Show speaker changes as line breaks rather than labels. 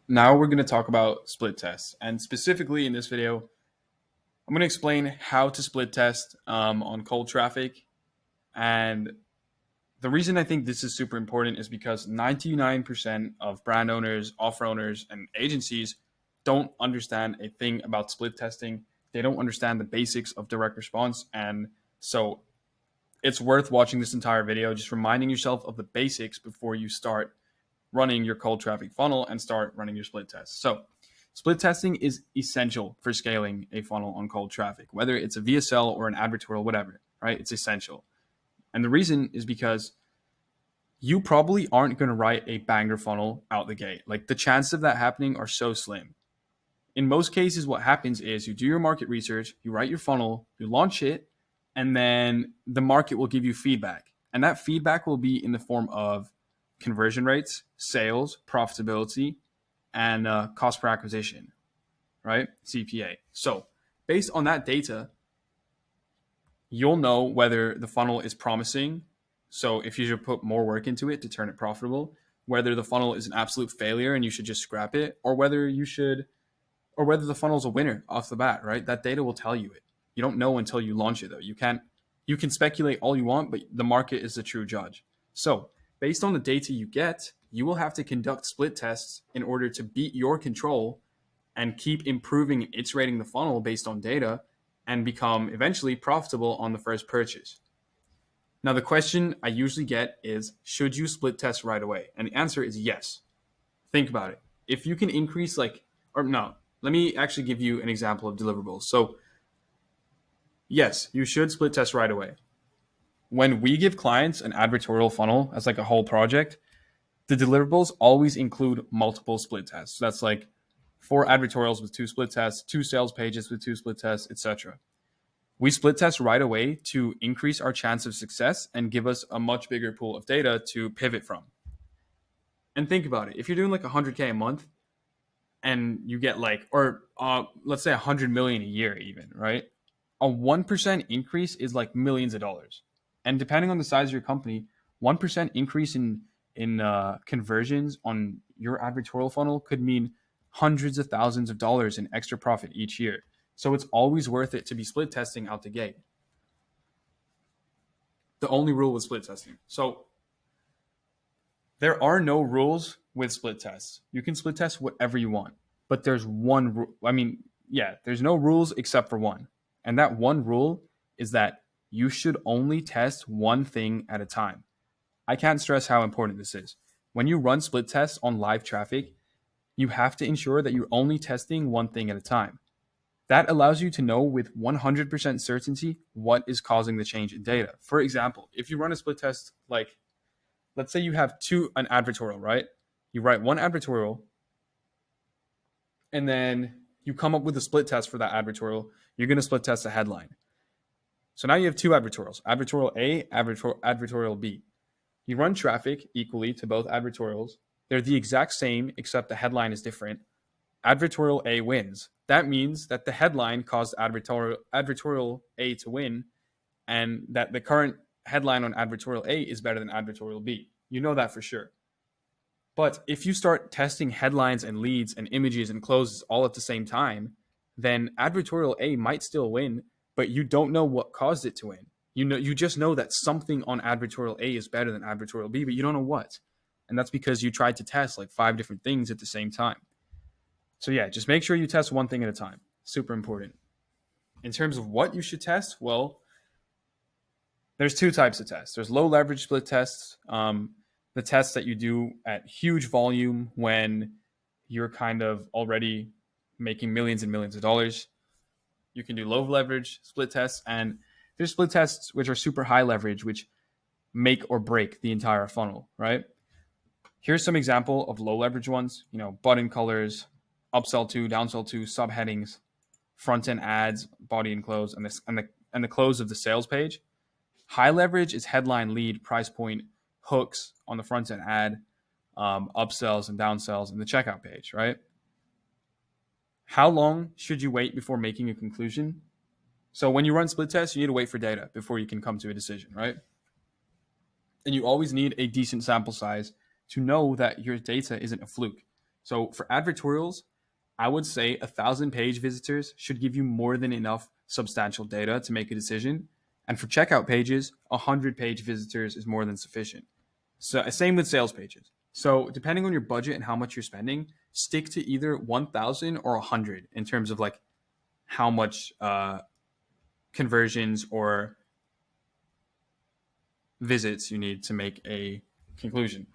Now we're going to talk about split tests. And specifically in this video, I'm going to explain how to split test on cold traffic. And the reason I think this is super important is because 99% of brand owners, offer owners, and agencies don't understand a thing about split testing. They don't understand the basics of direct response. And so it's worth watching this entire video, just reminding yourself of the basics before you start running your cold traffic funnel and start running your split tests. So, split testing is essential for scaling a funnel on cold traffic, whether it's a VSL or an advertorial, whatever, right? It's essential. And the reason is because you probably aren't going to write a banger funnel out the gate. Like the chances of that happening are so slim. In most cases, what happens is you do your market research, you write your funnel, you launch it, and then the market will give you feedback. And that feedback will be in the form of conversion rates, sales, profitability, and cost per acquisition, right? CPA. So, based on that data, you'll know whether the funnel is promising. So, if you should put more work into it to turn it profitable, whether the funnel is an absolute failure and you should just scrap it, or whether the funnel is a winner off the bat, right? That data will tell you it. You don't know until you launch it, though. You can speculate all you want, but the market is the true judge. So, based on the data you get, you will have to conduct split tests in order to beat your control and keep improving and iterating the funnel based on data and become eventually profitable on the first purchase. Now, the question I usually get is, should you split test right away? And the answer is yes. Think about it. If you can increase let me actually give you an example of deliverables. So, yes, you should split test right away. When we give clients an advertorial funnel as like a whole project, the deliverables always include multiple split tests. So that's like 4 advertorials with 2 split tests, 2 sales pages with 2 split tests, etc. We split test right away to increase our chance of success and give us a much bigger pool of data to pivot from. And think about it. If you're doing like 100K a month and you get let's say 100 million a year even, right? A 1% increase is like millions of dollars. And depending on the size of your company, 1% increase in conversions on your advertorial funnel could mean hundreds of thousands of dollars in extra profit each year. So it's always worth it to be split testing out the gate. The only rule with split testing. So there are no rules with split tests. You can split test whatever you want, but there's one rule. There's no rules except for one. And that one rule is that you should only test one thing at a time. I can't stress how important this is. When you run split tests on live traffic, you have to ensure that you're only testing one thing at a time. That allows you to know with 100% certainty what is causing the change in data. For example, if you run a split test, like let's say you have an advertorial, right? You write one advertorial and then you come up with a split test for that advertorial. You're going to split test a headline. So now you have 2 advertorials, advertorial A, advertorial B. You run traffic equally to both advertorials. They're the exact same, except the headline is different. Advertorial A wins. That means that the headline caused advertorial A to win, and that the current headline on advertorial A is better than advertorial B. You know that for sure. But if you start testing headlines and leads and images and closes all at the same time, then advertorial A might still win, but you don't know what caused it to win. You just know that something on advertorial A is better than advertorial B, but you don't know what. And that's because you tried to test like 5 different things at the same time. So yeah, just make sure you test one thing at a time. Super important. In terms of what you should test, well, there's 2 types of tests. There's low leverage split tests, the tests that you do at huge volume when you're kind of already making millions and millions of dollars. You can do low leverage split tests, and there's split tests which are super high leverage, which make or break the entire funnel, right? Here's some example of low leverage ones, button colors, upsell to, downsell to, subheadings, front end ads, body and close, and the close of the sales page. High leverage is headline, lead, price point, hooks on the front end ad, upsells and downsells, and the checkout page, right? How long should you wait before making a conclusion? So when you run split tests, you need to wait for data before you can come to a decision, right? And you always need a decent sample size to know that your data isn't a fluke. So for advertorials, I would say 1,000 page visitors should give you more than enough substantial data to make a decision. And for checkout pages, 100 page visitors is more than sufficient. So same with sales pages. So depending on your budget and how much you're spending, stick to either 1,000 or 100 in terms of like how much conversions or visits you need to make a conclusion.